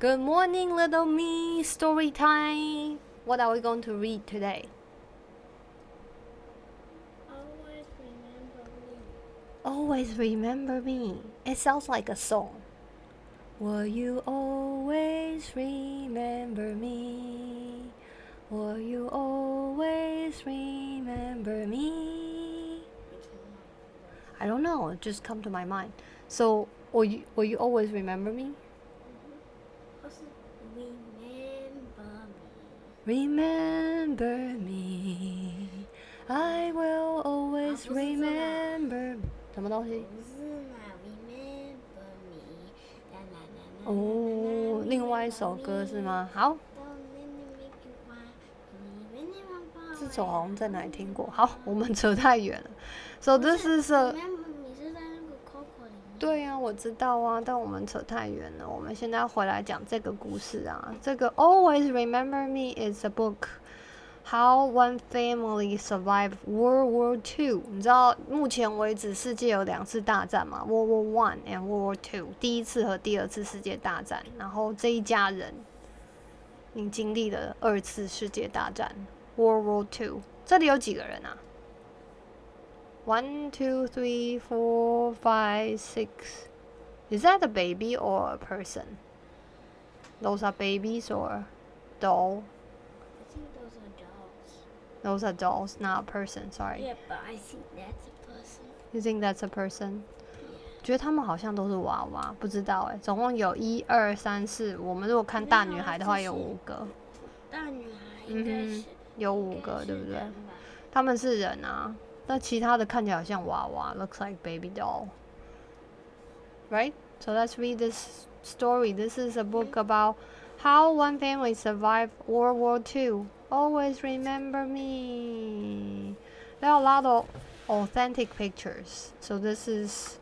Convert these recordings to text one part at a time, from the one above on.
Good morning, little me. Story time. What are we going to read today? Always remember me. Always remember me. It sounds like a song. Will you always remember me? Will you always remember me? I don't know. It just come to my mind. So, will you always remember me? Remember me. I will always remember. 什么东西？不是嘛 ？Remember me。哦，另外一首歌是吗？好，这首好像在哪里听过。好，我们扯太远了。So this is a。你是在那个 Coco 里面。对啊，我知道啊，但我们扯太远了。我们现在回来讲这个故事啊。这个 Always Remember Me is a book. How one family survived World War II. 你知道目前为止世界有2次大战嘛 ？World War I and World War II. 第一次和第二次世界大战。然后这一家人，你经历了2次世界大战 World War II. 这里有几个人啊？1, 2, 3, 4, 5, 6. Is that a baby or a person? Those are babies or doll? I think those are dolls. Those are dolls, not a person. Sorry. Yeah, but I think that's a person. You think that's a person? Yeah. 觉得他们好像都是娃娃，不知道哎。总共有1、2、3、4。我们如果看大女孩的话，有5个。大女孩应该是。有5个，对不对？吧他们是人啊。那其他的看起来好像娃娃 ，looks like baby doll, right? So let's read this story. This is a book about how one family survived World War II. Always remember me. There are a lot of authentic pictures. So this is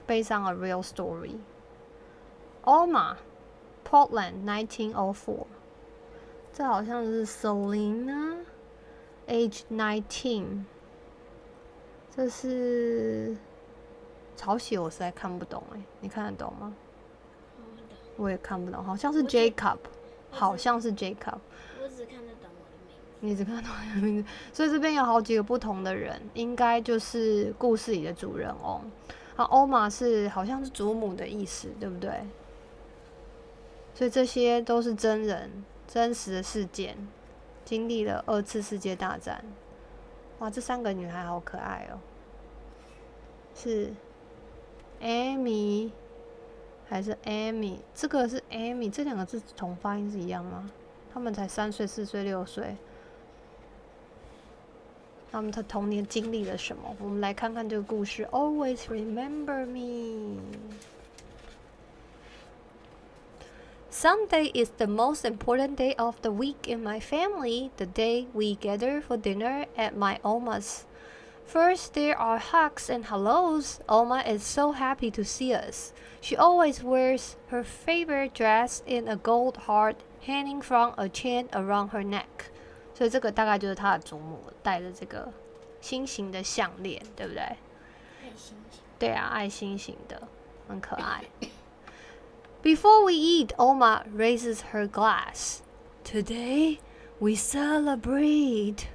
based on a real story. Alma, Portland, 1904. 这好像是 Selena, age 19. 这是草写，我实在看不懂哎，你看得懂吗？我也看不懂，好像是 Jacob， 好像是 Jacob。我只看得懂我的名字。你只看得懂我的名字，所以这边有好几个不同的人，应该就是故事里的主人翁。欧玛是好像是祖母的意思，对不对？所以这些都是真人、真实的事件，经历了2次世界大战。哇，这3个女孩好可爱哦！是 Amy 还是 Amy？ 这个是 Amy， 这2个字同发音是一样吗？他们才3岁、4岁、6岁，他们的童年经历了什么？我们来看看这个故事。Always remember me. Sunday is the most important day of the week in my family, the day we gather for dinner at my Oma's. First, there are hugs and hellos. Oma is so happy to see us. She always wears her favorite dress in a gold heart hanging from a chain around her neck. 所以这个大概就是她的祖母戴着这个心形的项链，对不对？爱心形。对啊，爱心形的，很可爱。Before we eat, Oma raises her glass. Today, we celebrate,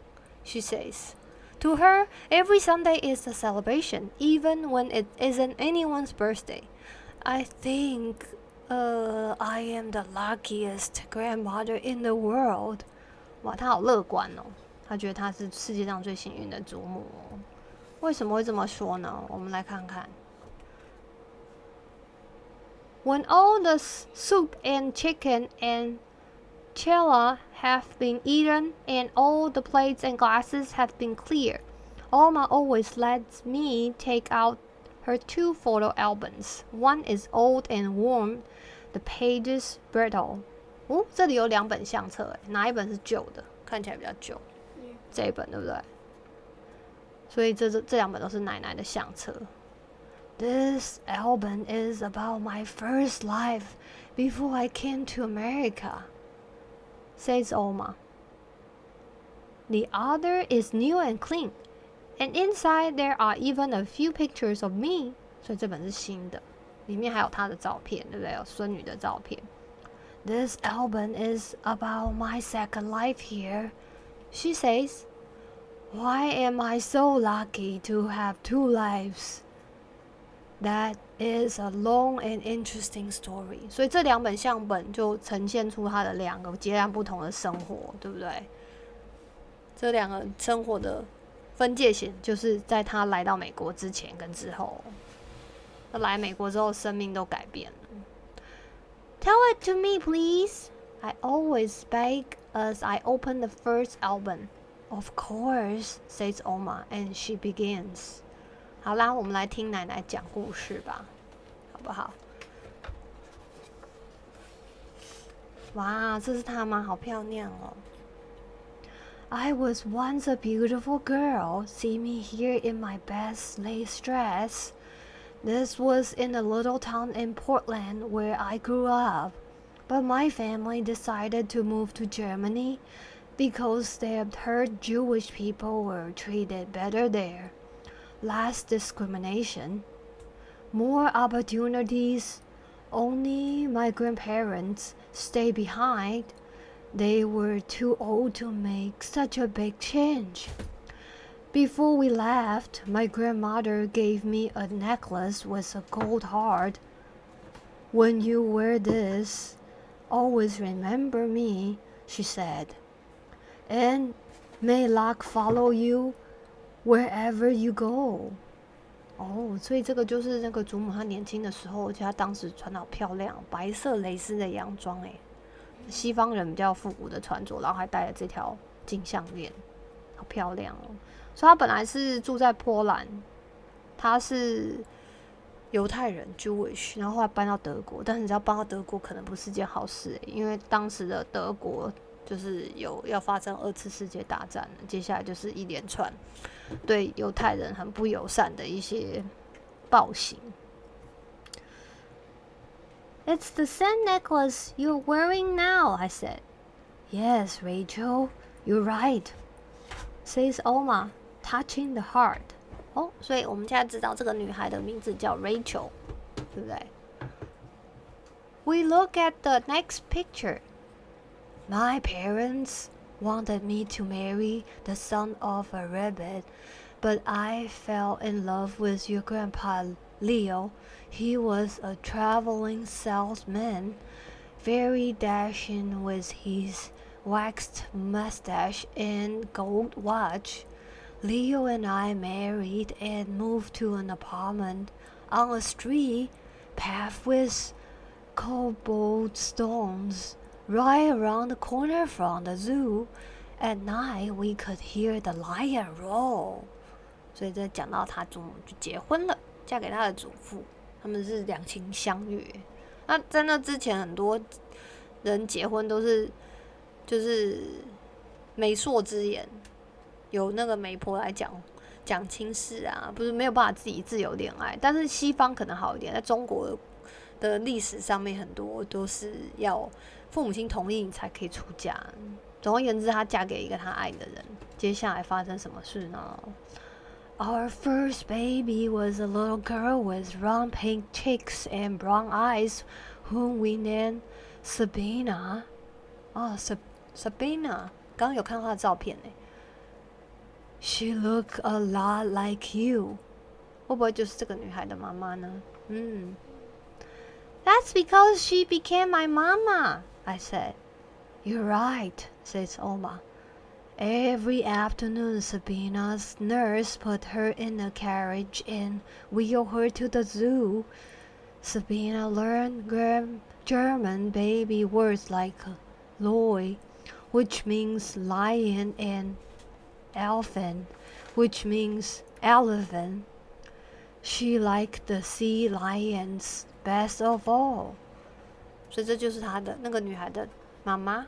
she says. To her, every Sunday is a celebration, even when it isn't anyone's birthday. I think, I am the luckiest grandmother in the world. 哇，她好乐观哦，她觉得她是世界上最幸运的祖母哦。为什么会这么说呢？我们来看看。When all the soup and chicken and chela have been eaten and all the plates and glasses have been cleared, Alma always lets me take out her 2 photo albums. One is old and worn, the pages brittle. 哦，这里有2本相册诶，哪一本是旧的？看起来比较旧。这一本对不对？所以这2本都是奶奶的相册。This album is about my first life before I came to America, says Oma. The other is new and clean, and inside there are even a few pictures of me. 所以这本是新的，里面还有她的照片，对不对？有孙女的照片。This album is about my second life here, she says. Why am I so lucky to have two lives? That is a long and interesting story. 所以这两本相本就呈现出他的两个截然不同的生活，对不对？这两个生活的分界线就是在他来到美国之前跟之后。他来美国之后，生命都改变了。Tell it to me, please. I always beg as I open the first album. Of course, says Oma, and she begins. 好啦，我们来听奶奶讲故事吧，好不好？哇，这是她吗？好漂亮哦。I was once a beautiful girl. See me here in my best lace dress. This was in a little town in Portland where I grew up. But my family decided to move to Germany because they had heard Jewish people were treated better there. Less discrimination. More opportunities. Only my grandparents stayed behind. They were too old to make such a big change. Before we left, my grandmother gave me a necklace with a gold heart. When you wear this, always remember me, she said. And may luck follow you wherever you go. 哦，所以这个就是那个祖母她年轻的时候，而且她当时穿得好漂亮，白色蕾丝的洋装，西方人比较复古的穿着，然后还戴了这条金项链，好漂亮哦。所以她本来是住在波兰，她是犹太人 Jewish， 然后后来搬到德国，但是你知道搬到德国可能不是件好事，因为当时的德国就是要发生2次世界大战了，接下来就是一连串对犹太人很不友善的一些暴行。It's the same necklace you're wearing now, I said. Yes, Rachel, you're right, says Oma, touching the heart. 哦，所以我们现在知道这个女孩的名字叫 Rachel， 对不对？ We look at the next picture. My parents wanted me to marry the son of a rabbit, but I fell in love with your grandpa, Leo. He was a traveling salesman, very dashing with his waxed mustache and gold watch. Leo and I married and moved to an apartment on a street paved with cobblestones right around the corner from the zoo. At night, we could hear the lion roar. 所以这讲到他祖母就结婚了，嫁给他的祖父，他们是两情相悦。那在那之前，很多人结婚都是就是媒妁之言，有那个媒婆来讲亲事啊，不是没有办法自己自由恋爱。但是西方可能好一点，在中国的历史上面，很多都是要父母亲同意你才可以出嫁。总而言之，她嫁给一个她爱的人。接下来发生什么事呢？ Our first baby was a little girl with round pink cheeks and brown eyes, whom we named Sabina. Sabina， 刚刚有看到她的照片呢。She looked a lot like you. 会不会就是这个女孩的妈妈呢？That's because she became my mama, I said. You're right, says Oma. Every afternoon, Sabina's nurse put her in a carriage and wheeled her to the zoo. Sabina learned German baby words like Loi, which means lion, and elephant, which means elephant. She liked the sea lions best of all. 所以这就是她的那个女孩的妈妈，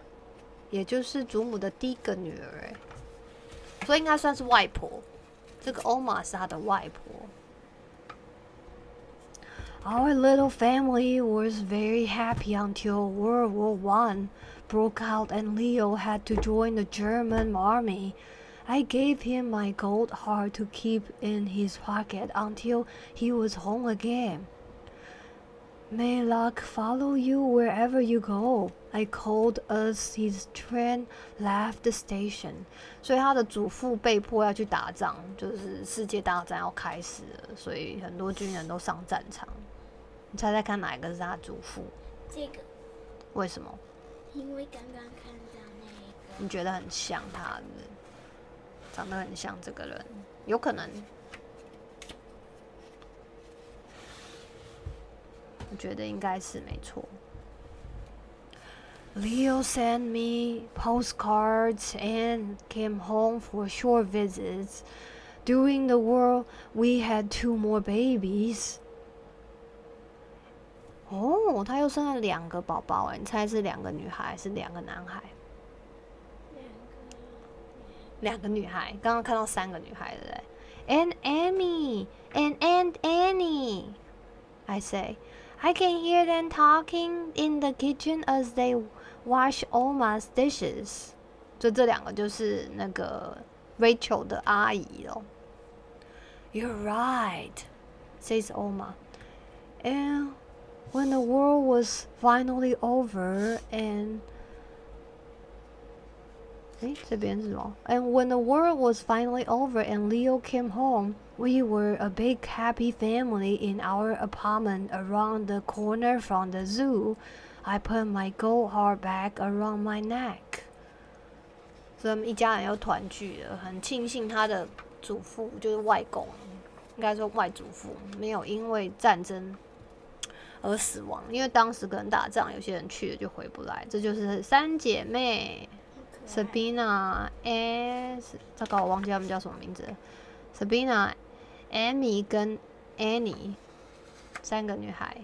也就是祖母的第一个女儿，所以应该算是外婆。这个欧玛是她的外婆。Our little family was very happy until World War I broke out and Leo had to join the German army. I gave him my gold heart to keep in his pocket until he was home again. May luck follow you wherever you go. I called us his train left the station. 所以他的祖父被迫要去打仗，就是世界大战要开始了，所以很多军人都上战场。你猜猜看哪一个是他祖父？这个。为什么？因为刚刚看到那个。你觉得很像他，长得很像这个人，有可能。我觉得应该是没错。Leo sent me postcards and came home for short visits. During the war, we had 2 more babies. 哦，他又生了2个宝宝哎，你猜是2个女孩还是2个男孩？2个女孩，刚刚看到3个女孩，对不对 ？And Amy, and Aunt Annie, I say. I can hear them talking in the kitchen as they wash Oma's dishes. 就这2个就是那个 Rachel 的阿姨咯。You're right, says Oma. And when the war was finally over and 这边是什么 And when the war was finally over and Leo came home, we were a big happy family in our apartment around the corner from the zoo. I put my gold heart back around my neck. 所以我们一家人又团聚了，很庆幸他的祖父就是外公，应该说外祖父没有因为战争而死亡，因为当时可能打仗，有些人去了就回不来。这就是3姐妹。Sabina， 这个我忘记他们叫什么名字了。Sabina、Amy 跟 Annie 3个女孩。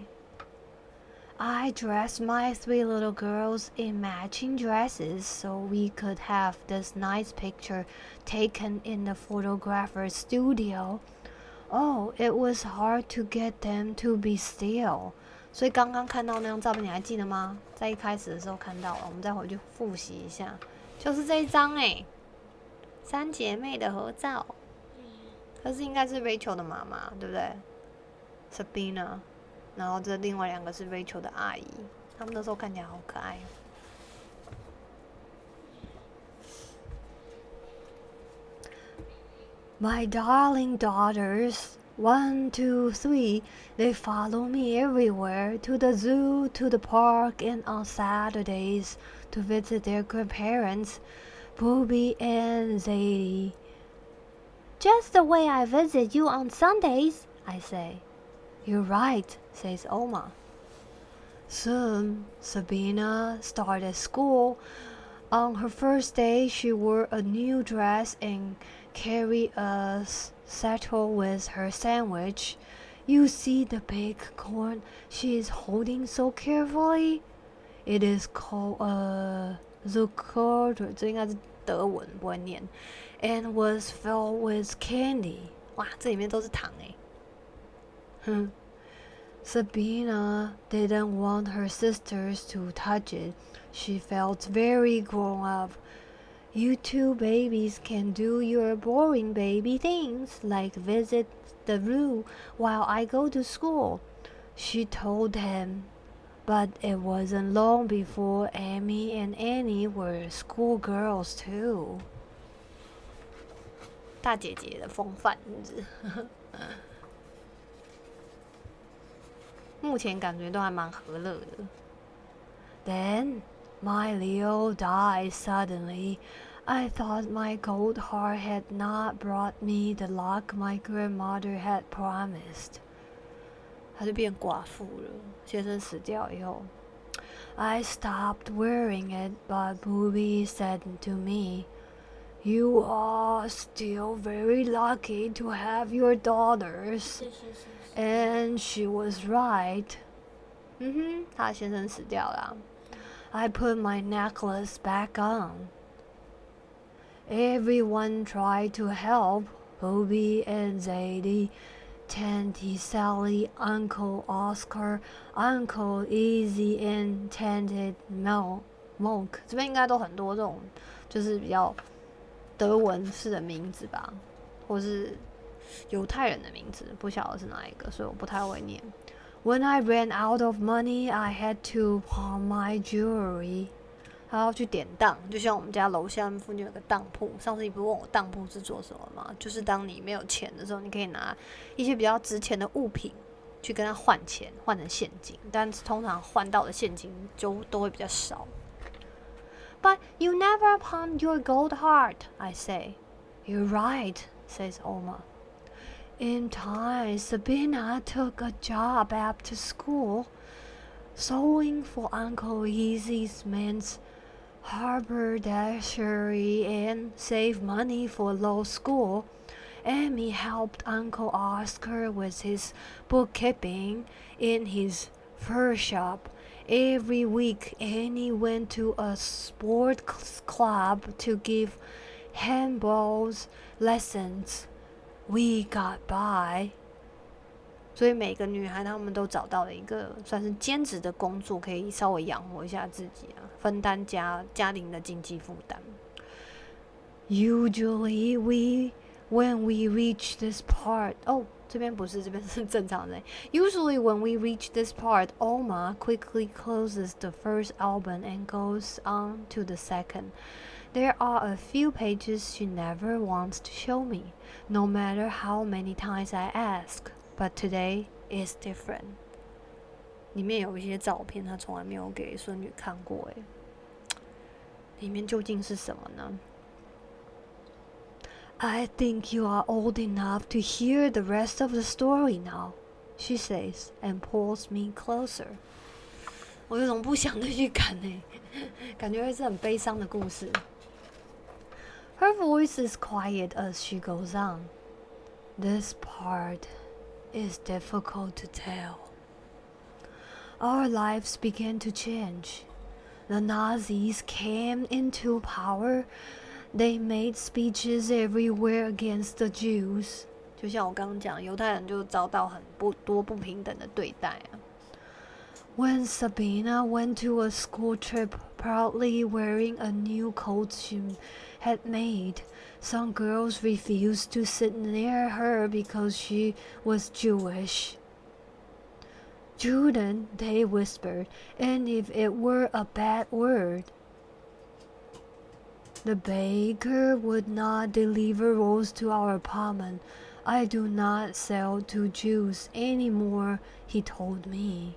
I dressed my 3 little girls in matching dresses so we could have this nice picture taken in the photographer's studio. Oh, it was hard to get them to be still. 所以刚刚看到那张照片，你还记得吗？在一开始的时候看到了，我们再回去复习一下。就是这一张3姐妹的合照，可是应该是 Rachel 的妈妈，对不对 ？Sabina， 然后这另外2个是 Rachel 的阿姨，他们那时候看起来好可爱。My darling daughters, 1, 2, 3, they follow me everywhere, to the zoo, to the park, and on Saturdays to visit their grandparents, Booby and Zadie. Just the way I visit you on Sundays, I say. You're right, says Oma. Soon, Sabina started school. On her first day, she wore a new dress and carried a satchel with her sandwich. You see the big corn she is holding so carefully? It is called Zucker， 这应该是德文，不会念。And was filled with candy。哇，这里面都是糖Sabina didn't want her sisters to touch it. She felt very grown up. You 2 babies can do your boring baby things, like visit the zoo while I go to school, she told them. But it wasn't long before Amy and Annie were schoolgirls too. 大姐姐的风范是目前感觉都还蛮和乐的。Then my Leo died suddenly. I thought my gold heart had not brought me the luck my grandmother had promised. 她就变寡妇了，先生死掉以后。I stopped wearing it, but Booby said to me, "You are still very lucky to have your daughters." And she was right. 她先生死掉了。I put my necklace back on. Everyone tried to help. Booby and Zadie, Tanty Sally, Uncle Oscar, Uncle Easy, and Tanted Monk. 这边应该都很多这种，就是比较德文式的名字吧，或是犹太人的名字，不晓得是哪一个，所以我不太会念。When I ran out of money, I had to pawn my jewelry. 他要去典当，就像我们家楼下附近有个当铺。上次你不是问我当铺是做什么吗？就是当你没有钱的时候，你可以拿一些比较值钱的物品去跟他换钱，换成现金。但是通常换到的现金就都会比较少。But you never pawned your gold heart, I say. You're right, says Oma.In time, Sabina took a job after school, sewing for Uncle Easy's men's haberdashery and saved money for law school. Amy helped Uncle Oscar with his bookkeeping in his fur shop. Every week, Annie went to a sport club to give handball lessons.We got by， 所以每个女孩她们都找到了一个算是兼职的工作，可以稍微养活一下自己啊，分担家庭的经济负担。Usually when we reach this part， 这边不是，这边是正常的。Usually when we reach this part, Oma quickly closes the first album and goes on to the second.There are a few pages she never wants to show me, no matter how many times I ask. But today is different. 里面有一些照片，她从来没有给孙女看过。里面究竟是什么呢？ I think you are old enough to hear the rest of the story now, she says, and pulls me closer. 我有种不祥的预感感觉会是很悲伤的故事。Her voice is quiet as she goes on. This part is difficult to tell. Our lives began to change. The Nazis came into power. They made speeches everywhere against the Jews. 就像我刚刚讲，犹太人就遭到很多不平等的对待啊。When Sabina went to a school trip proudly wearing a new coat she had made, some girls refused to sit near her because she was Jewish. Juden, they whispered, and if it were a bad word. The baker would not deliver rolls to our apartment. I do not sell to Jews anymore, he told me.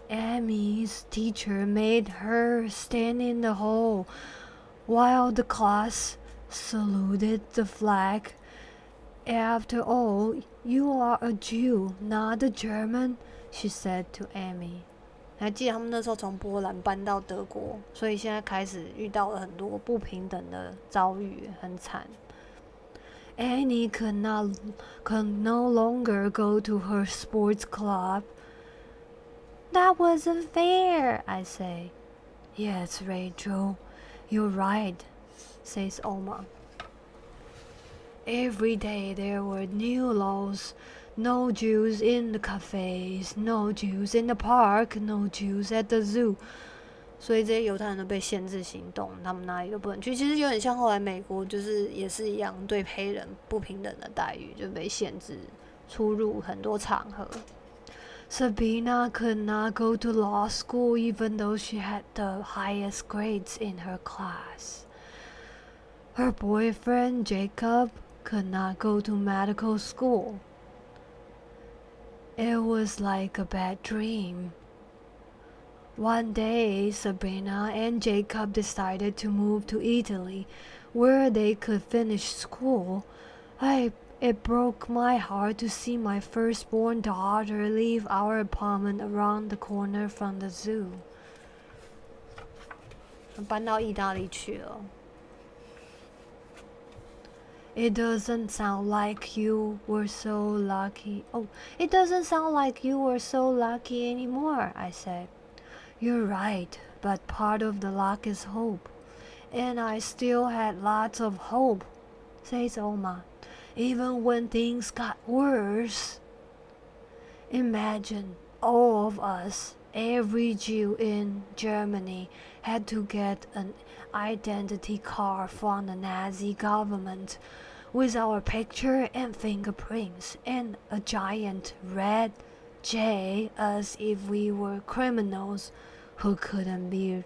Amy's teacher made her stand in the hall while the class saluted the flag. After all, you are a Jew, not a German, she said to Amy. 还记得他们那时候从波兰搬到德国，所以现在开始遇到了很多不平等的遭遇，很惨。Annie could no longer go to her sports club. That wasn't fair, I say. Yes, Rachel, you're right, says Oma. Every day there were new laws. No Jews in the cafes, no Jews in the park, no Jews at the zoo. 所以这些犹太人都被限制行动，他们哪里都不能去。其实有点像后来美国，就是也是一样对黑人不平等的待遇，就被限制出入很多场合。Sabina could not go to law school even though she had the highest grades in her class. Her boyfriend Jacob could not go to medical school. It was like a bad dream. One day, Sabrina and Jacob decided to move to Italy, where they could finish school. It broke my heart to see my firstborn daughter leave our apartment around the corner from the zoo. 搬到意大利去了。It doesn't sound like you were so lucky. It doesn't sound like you were so lucky anymore, I said. You're right, but part of the luck is hope. And I still had lots of hope, says Oma, even when things got worse. Imagine all of us, every Jew in Germany, had to get an identity card from the Nazi government with our picture and fingerprints and a giant red jail as if we were criminals who couldn't be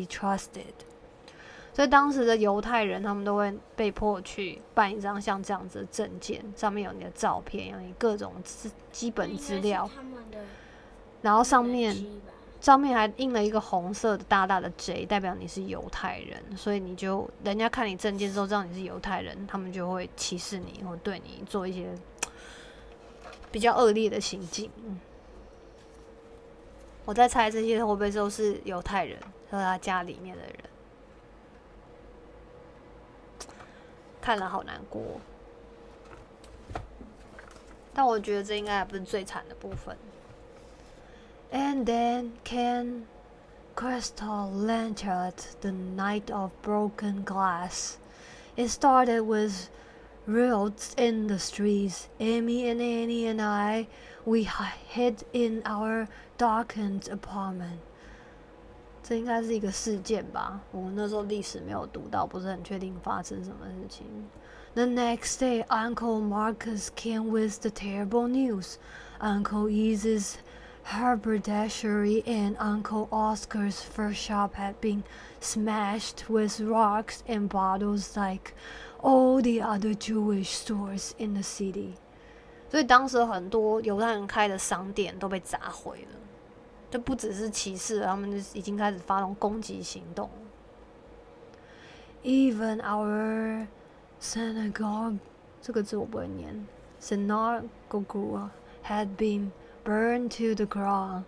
trusted. 所以当时的犹太人，他们都会被迫去办一张像这样子的证件，上面有你的照片，有你各种基本资料，然后上面还印了一个红色的大大的 J， 代表你是犹太人，所以人家看你证件之后知道你是犹太人，他们就会歧视你，或对你做一些比较恶劣的行径。我在猜这些会不会都是犹太人和他家里面的人。看了好难过，但我觉得这应该还不是最惨的部分。And then came Crystal Lantern, the night of broken glass. It started with riots in the streets. Amy and Annie and we hid in our darkened apartment. 这应该是一个事件吧，我那时候历史没有读到，不是很确定发生什么事情。The next day, Uncle Marcus came with the terrible news. Uncle Ease's haberdashery and Uncle Oscar's first shop had been smashed with rocks and bottles like all the other Jewish stores in the city. 所以当时很多犹太人开的商店都被砸毁了。就不只是歧视，他们已经开始发动攻击行动。Even our synagogue， 这个字我不会念 ，synagogue had been burned to the ground.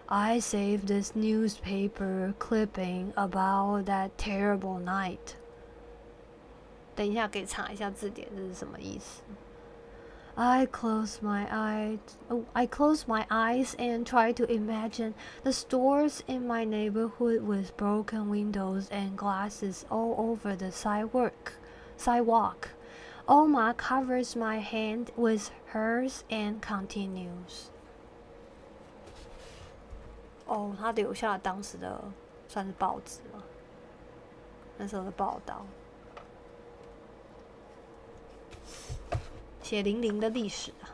I saved this newspaper clipping about that terrible night. 等一下可以查一下字典，这是什么意思？I closed my eyes and tried to imagine the stores in my neighborhood with broken windows and glasses all over the sidewalk. Oma covers my hand with hers and continues. 他留下了当时的算是报纸吗？那时候的报道。血淋淋的历史啊。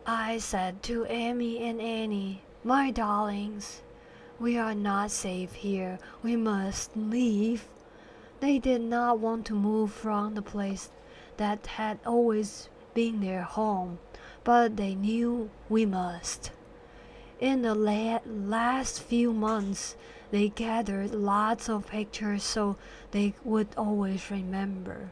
I said to Amy and Annie, my darlings, we are not safe here. We must leave. They did not want to move from the place that had always been their home, but they knew we must. In the last few months, they gathered lots of pictures so they would always remember.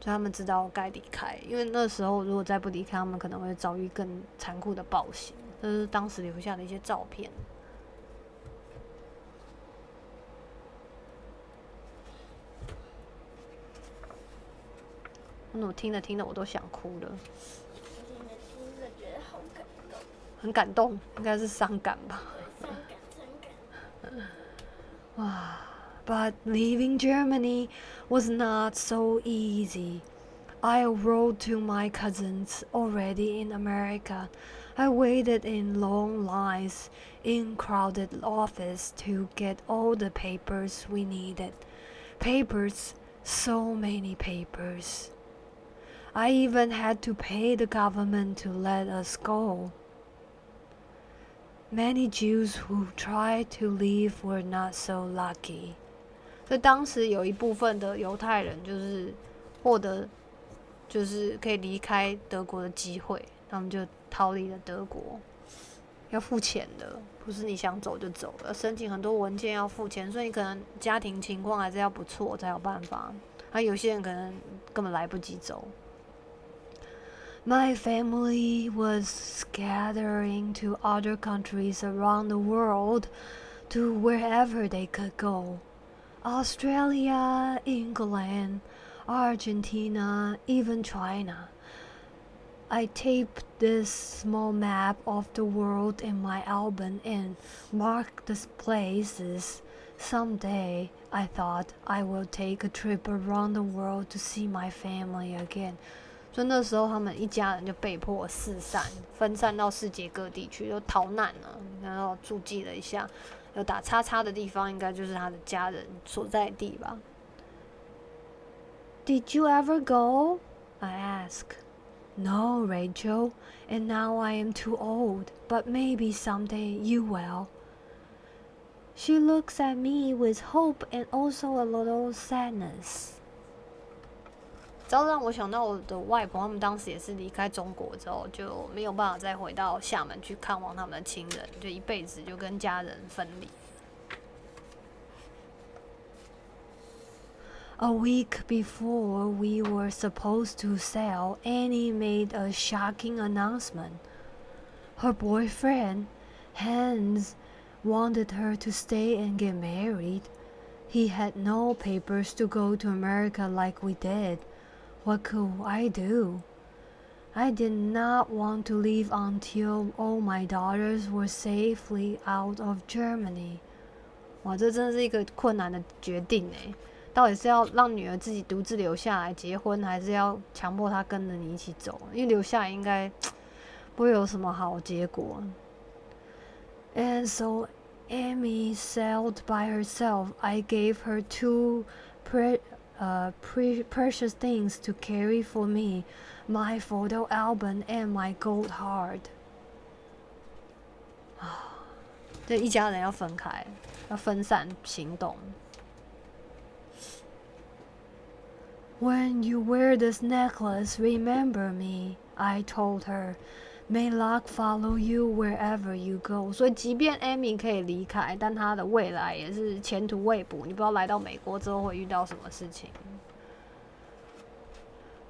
所以他们知道该离开，因为那时候如果再不离开，他们可能会遭遇更残酷的暴行。这是当时留下的一些照片。我听着听着我都想哭了。听着觉得好感动。很感动，应该是伤感吧。伤感。哇。But leaving Germany was not so easy. I wrote to my cousins already in America. I waited in long lines in crowded offices to get all the papers we needed. Papers, so many papers. I even had to pay the government to let us go. Many Jews who tried to leave were not so lucky.所以当时有一部分的犹太人就是获得就是可以离开德国的机会，他们就逃离了德国。要付钱的，不是你想走就走了，申请很多文件要付钱，所以你可能家庭情况还是要不错才有办法。有些人可能根本来不及走。My family was scattering to other countries around the world, to wherever they could go.Australia, England, Argentina, even China. I taped this small map of the world in my album and marked the places. Someday, I thought I will take a trip around the world to see my family again. 所以那时候他们一家人就被迫四散，分散到世界各地去，就逃难了。然后注记了一下。有打叉叉的地方应该就是他的家人所在地吧。Did you ever go? I asked. No, Rachel, and now I am too old, but maybe someday you will. She looks at me with hope and also a little sadness. 这让我想到我的外婆，他们当时也是离开中国之后，就没有办法再回到厦门去看望他们的亲人，就一辈子就跟家人分离。A week before we were supposed to sail, Annie made a shocking announcement. Her boyfriend, Hans, wanted her to stay and get married. He had no papers to go to America like we did. What could I do? I did not want to leave until all my daughters were safely out of Germany. 哇，这真的是一个困难的决定诶！到底是要让女儿自己独自留下来结婚，还是要强迫她跟着你一起走？因为留下来应该不会有什么好结果。And so Amy sailed by herself. I gave her two precious things to carry for me, my photo album and my gold heart. 这一家人要分开，要分散行动。When you wear this necklace, remember me, I told her. May luck follow you wherever you go. 所以，即便 Amy 可以离开，但她的未来也是前途未卜。你不知道来到美国之后会遇到什么事情。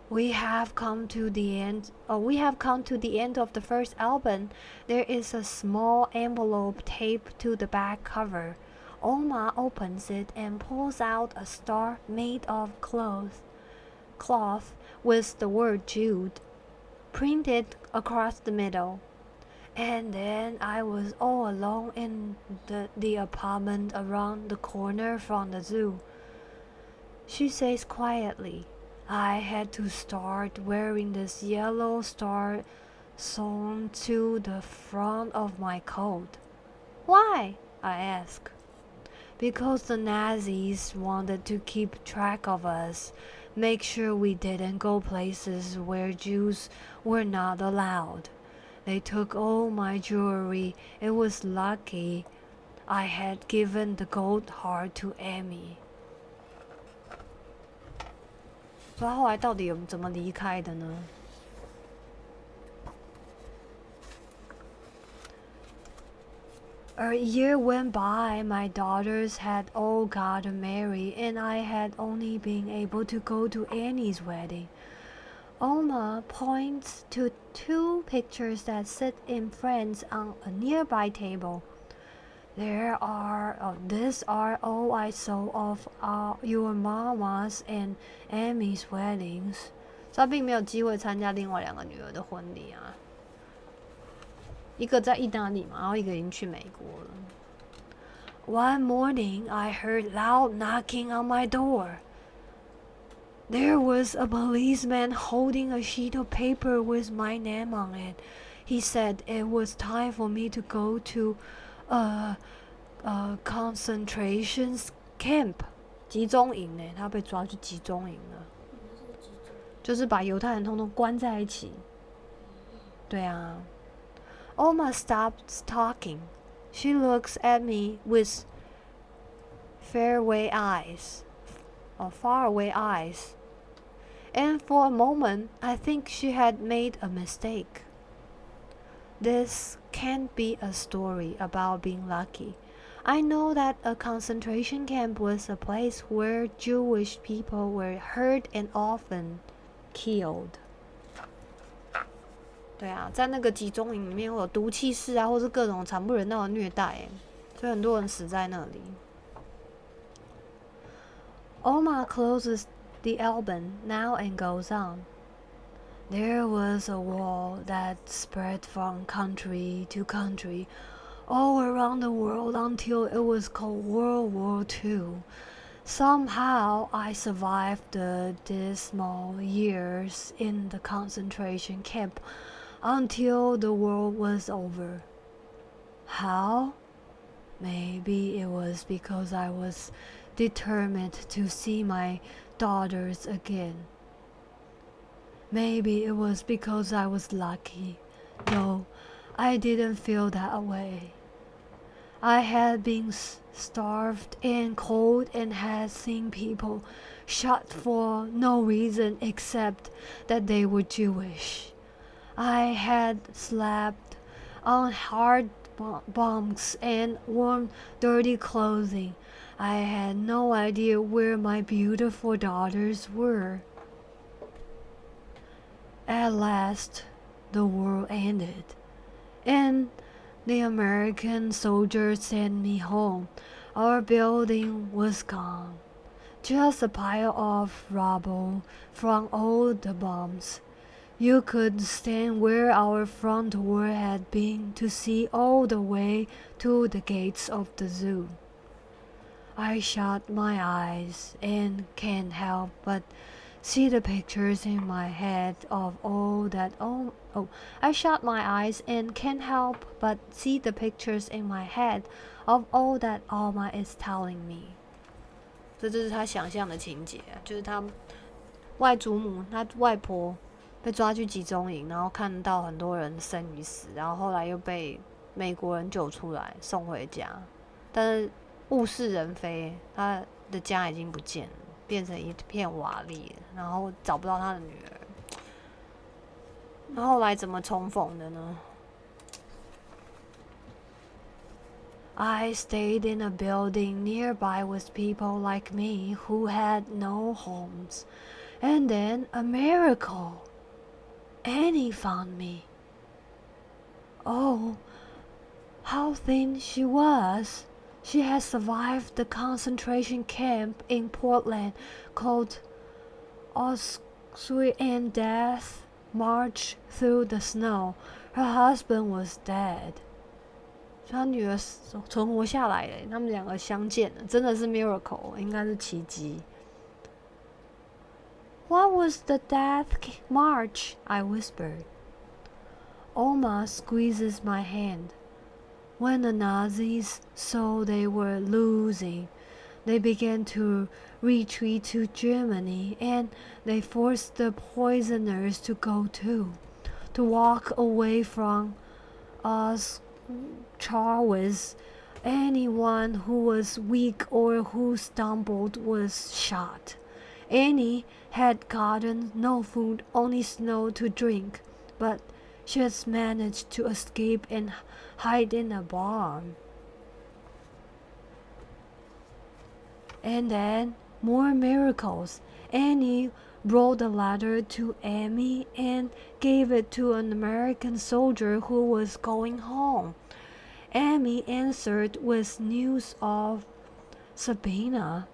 We have come to the end. We have come to the end of the first album. There is a small envelope taped to the back cover. Oma opens it and pulls out a star made of cloth with the word Jude printed across the middle. And then I was all alone in the apartment around the corner from the zoo. She says quietly, I had to start wearing this yellow star sewn to the front of my coat. Why? I ask. Because the Nazis wanted to keep track of us, make sure we didn't go places where Jews were not allowed. They took all my jewelry. It was lucky I had given the gold heart to Amy. 不知道后来到底怎么离开的呢？A year went by, my daughters had all gotten married, and I had only been able to go to Annie's wedding. Oma points to two pictures that sit in frames on a nearby table. These are all I saw of your mama's and Amy's weddings. 所以他并没有机会参加另外两个女儿的婚礼啊。一个在意大利嘛，然后一个已经去美国了。One morning, I heard loud knocking on my door. There was a policeman holding a sheet of paper with my name on it. He said it was time for me to go to a concentration camp. 集中营呢，他被抓去集中营了，就是把犹太人通通关在一起。对啊。Oma stops talking. She looks at me with faraway eyes. And for a moment, I think she had made a mistake. This can't be a story about being lucky. I know that a concentration camp was a place where Jewish people were hurt and often killed. 对啊，在那个集中营里面会有毒气室啊，或是各种惨不忍睹的虐待，所以很多人死在那里。Oma closes the album now and goes on. There was a war that spread from country to country, all around the world until it was called World War II. Somehow I survived the dismal years in the concentration camp until the war was over. How? Maybe it was because I was determined to see my daughters again. Maybe it was because I was lucky. No, I didn't feel that way. I had been starved and cold and had seen people shot for no reason except that they were Jewish. I had slept on hard bunks and worn dirty clothing. I had no idea where my beautiful daughters were. At last, the world ended, and the American soldiers sent me home. Our building was gone, just a pile of rubble from all the bombs. You could stand where our front door had been to see all the way to the gates of the zoo. I shut my eyes and can't help but see the pictures in my head of all that. I shut my eyes and can't help but see the pictures in my head of all that Alma is telling me. 这就是他想象的情节，就是他外祖母，他外婆被抓去集中营，然后看到很多人生与死，然后后来又被美国人救出来送回家，但是物是人非，他的家已经不见了，变成一片瓦砾，然后找不到他的女儿。那后来怎么重逢的呢？ I stayed in a building nearby with people like me who had no homes. And then a miracle. Annie found me. Oh, how thin she was. She had survived the concentration camp in Portland called Auschwitz and Death March Through the Snow. Her husband was dead. 她女儿存活下来了，他们两个相见了，真的是 miracle， 应该是奇迹。What was the death march? I whispered. Oma squeezes my hand. When the Nazis saw they were losing, they began to retreat to Germany, and they forced the poisoners to go too, to walk away from us. Auschwitz. Anyone who was weak or who stumbled was shot. Annie had gotten no food, only snow to drink, but she has managed to escape and hide in a barn. And then more miracles. Annie brought a letter to Amy and gave it to an American soldier who was going home. Amy answered with news of Sabina.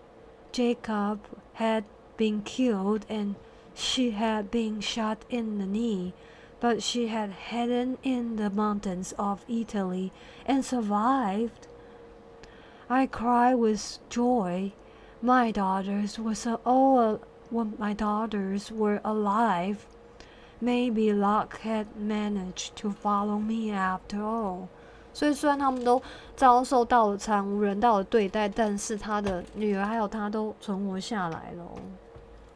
Jacob had been killed and she had been shot in the knee, but she had hidden in the mountains of Italy and survived. I cried with joy. My daughters were alive. Maybe luck had managed to follow me after all. 所以虽然他们都遭受到了惨无人道的对待，但是他的女儿还有他都存活下来了，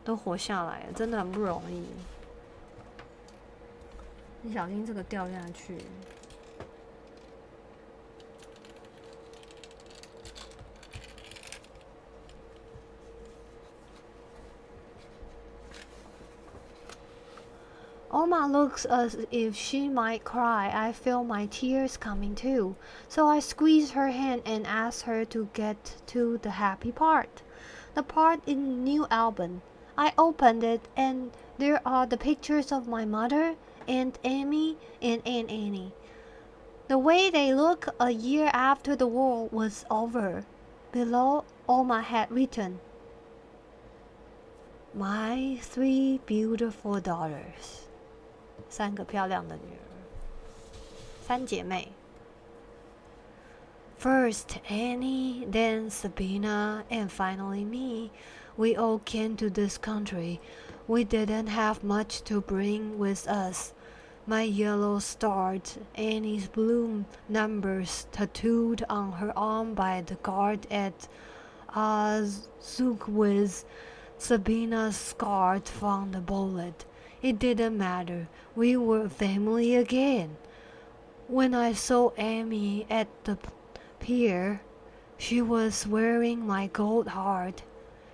都活下来了，真的很不容易。你小心这个掉下去。Oma looks as if she might cry. I feel my tears coming too. So I squeeze her hand and ask her to get to the happy part. The part in the new album. I opened it and there are the pictures of my mother, Aunt Amy, and Aunt Annie. The way they look a year after the war was over. Below, Oma had written, My 3 beautiful daughters. 3个漂亮的女儿，3姐妹。First Annie, then Sabina, and finally me. We all came to this country. We didn't have much to bring with us. My yellow stars, Annie's blue numbers tattooed on her arm by the guard at Auschwitz, Sabina's scarred from the bullet. It didn't matter. We were a family again. When I saw Amy at the pier, she was wearing my gold heart.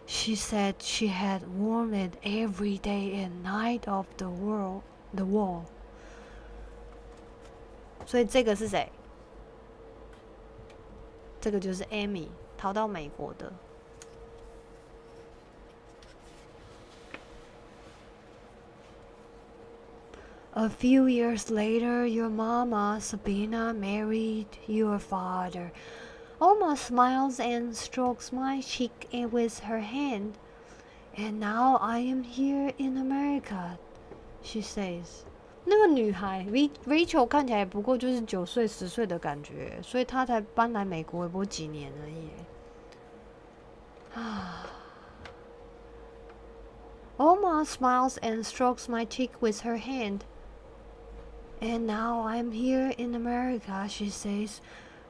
She said she had worn it every day and night of the wall. 所以这个是谁？这个就是 Amy 逃到美国的。A few years later, your mama, Sabina, married your father. Oma smiles and strokes my cheek with her hand. And now I am here in America, she says. 那个女孩 Rachel 看起来不过就是9岁10岁的感觉，所以她才搬来美国也不过几年而已。Oma smiles and strokes my cheek with her hand. And now I'm here in America, she says,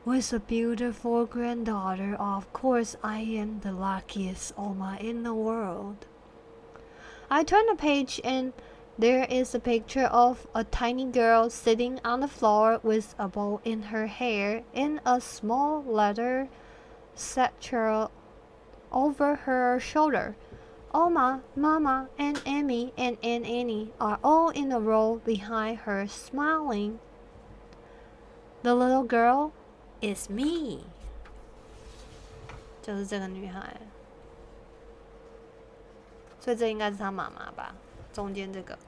with a beautiful granddaughter. Of course, I am the luckiest Oma in the world. I turn the page and there is a picture of a tiny girl sitting on the floor with a bow in her hair and a small leather satchel over her shoulder. Oma, Mama, and Amy and Aunt Annie are all in a row behind her, smiling. The little girl is me. 就是这个女孩，所以这应该是她妈妈吧？中间这个，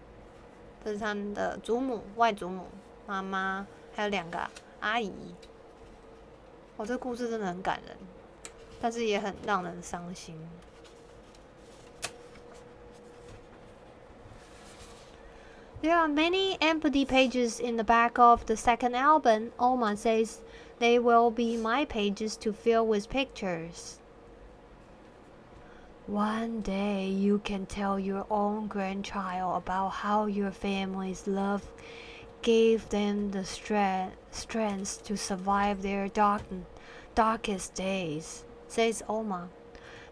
这是她的祖母、外祖母、妈妈，还有2个阿姨。这故事真的很感人，但是也很让人伤心。There are many empty pages in the back of the second album. Oma says they will be my pages to fill with pictures. One day you can tell your own grandchild about how your family's love gave them the strength to survive their darkest days, says Oma.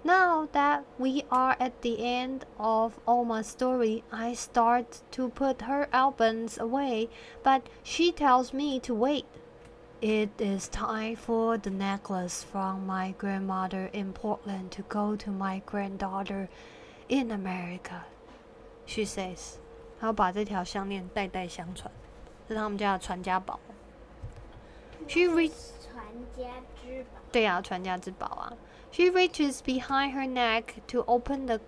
Now that we are at the end of Oma's story, I start to put her albums away, but she tells me to wait. It is time for the necklace from my grandmother in Portland to go to my granddaughter in America, she says. 她要把这条项链代代相传，这是他们家的传家宝。She reaches 传家之宝。对啊，传家之宝啊。She reaches behind her neck to open the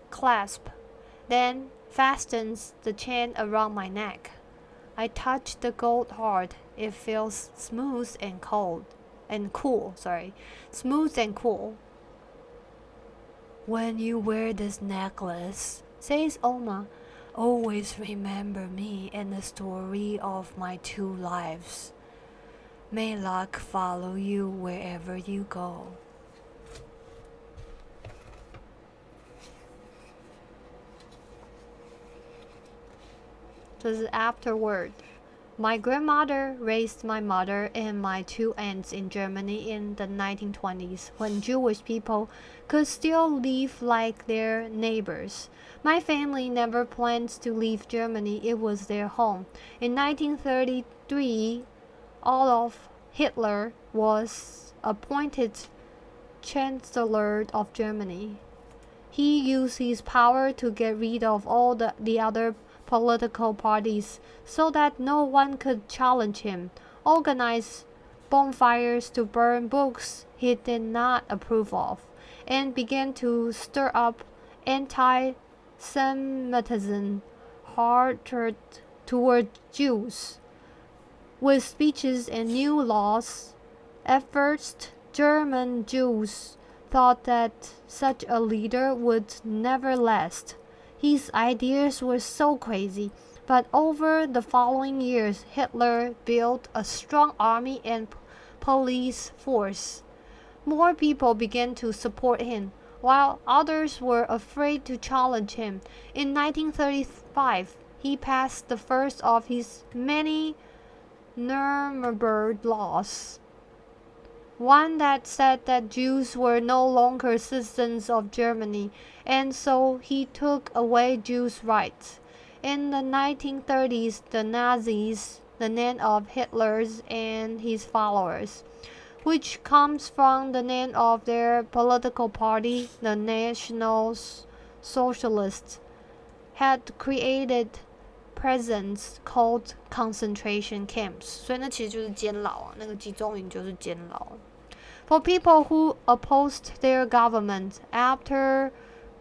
clasp, then fastens the chain around my neck. I touch the gold heart. It feels smooth and cool. Smooth and cool. When you wear this necklace, says Oma, always remember me and the story of my 2 lives. May luck follow you wherever you go. This is afterward. My grandmother raised my mother and my 2 aunts in Germany in the 1920s, when Jewish people could still live like their neighbors. My family never planned to leave Germany. It was their home. In 1933, Adolf Hitler was appointed Chancellor of Germany. He used his power to get rid of all the other political parties so that no one could challenge him, organized bonfires to burn books he did not approve of, and began to stir up anti-Semitism hatred toward Jews. With speeches and new laws, at first German Jews thought that such a leader would never last. His ideas were so crazy, but over the following years, Hitler built a strong army and police force. More people began to support him, while others were afraid to challenge him. In 1935, he passed the first of his many Nuremberg laws, one that said that Jews were no longer citizens of Germany, and so he took away Jews' rights. In the 1930s, the Nazis, the name of Hitler and his followers, which comes from the name of their political party, the National Socialists, had created prisons called concentration camps. 所以那其实就是监牢啊，那个集中营就是监牢。For people who opposed their government after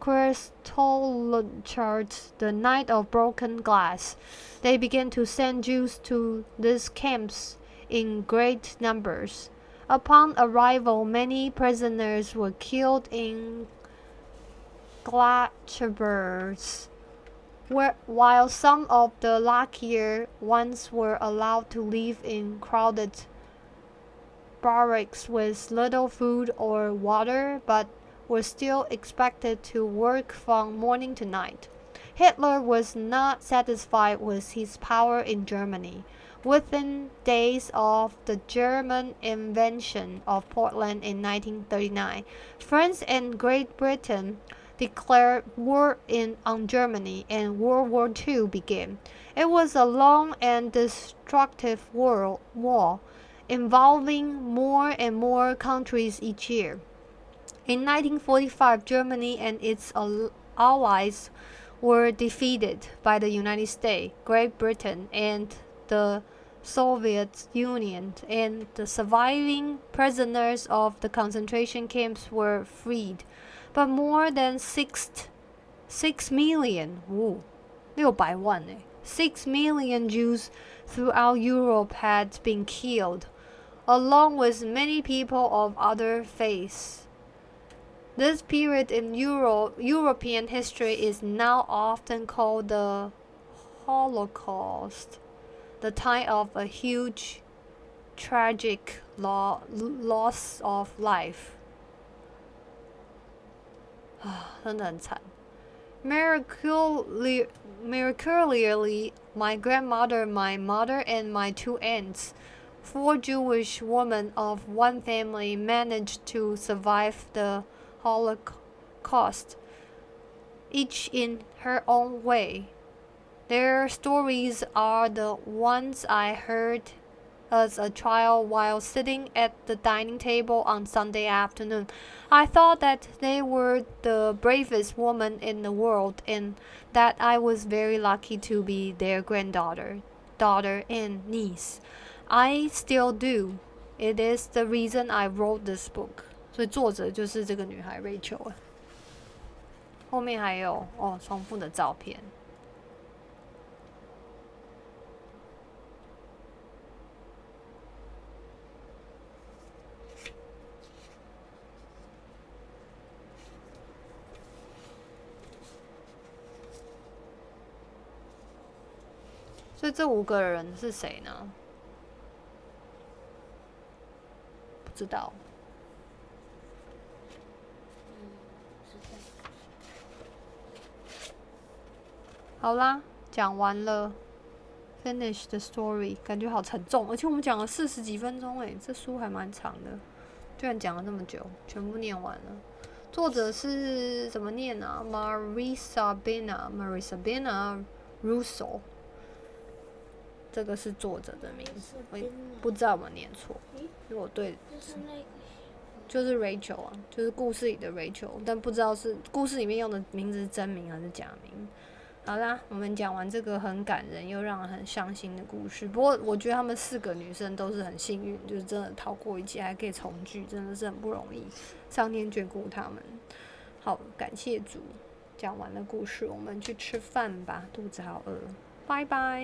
Kristallnacht, the night of broken glass, they began to send Jews to these camps in great numbers. Upon arrival, many prisoners were killed in glaciers, while some of the luckier ones were allowed to live in crowded barracks with little food or water, but were still expected to work from morning to night. Hitler was not satisfied with his power in Germany. Within days of the German invasion of Poland in 1939, France and Great Britain declared war on Germany, and World War II began. It was a long and destructive war involving more and more countries each year. In 1945, Germany and its allies were defeated by the United States, Great Britain, and the Soviet Union, and the surviving prisoners of the concentration camps were freed. But more than 6 million, 600万欸, 6 million Jews throughout Europe had been killed, along with many people of other faiths. This period in European history is now often called the Holocaust, the time of a huge, tragic loss of life. 真的很惨。Miraculously, my grandmother, my mother, and my 2 aunts, 4 Jewish women of one family, managed to survive the Holocaust, each in her own way. Their stories are the ones I heard as a child while sitting at the dining table on Sunday afternoon. I thought that they were the bravest women in the world, and that I was very lucky to be their daughter, and niece. I still do. It is the reason I wrote this book. 所以作者就是这个女孩 Rachel。后面还有重复的照片。所以这5个人是谁呢？不知道。好啦，讲完了 ，finish the story， 感觉好沉重，而且我们讲了40几分钟诶，这书还蛮长的，居然讲了那么久，全部念完了。作者是怎么念啊 ？Marisabina Russo， 这个是作者的名字，我不知道有没有念错。如果对，就是 Rachel 啊，就是故事里的 Rachel， 但不知道是故事里面用的名字是真名还是假名。好啦，我们讲完这个很感人又让人很伤心的故事。不过我觉得她们4个女生都是很幸运，就是真的逃过一劫，还可以重聚，真的是很不容易。上天眷顾她们。好，感谢主。讲完了故事，我们去吃饭吧，肚子好饿。拜拜。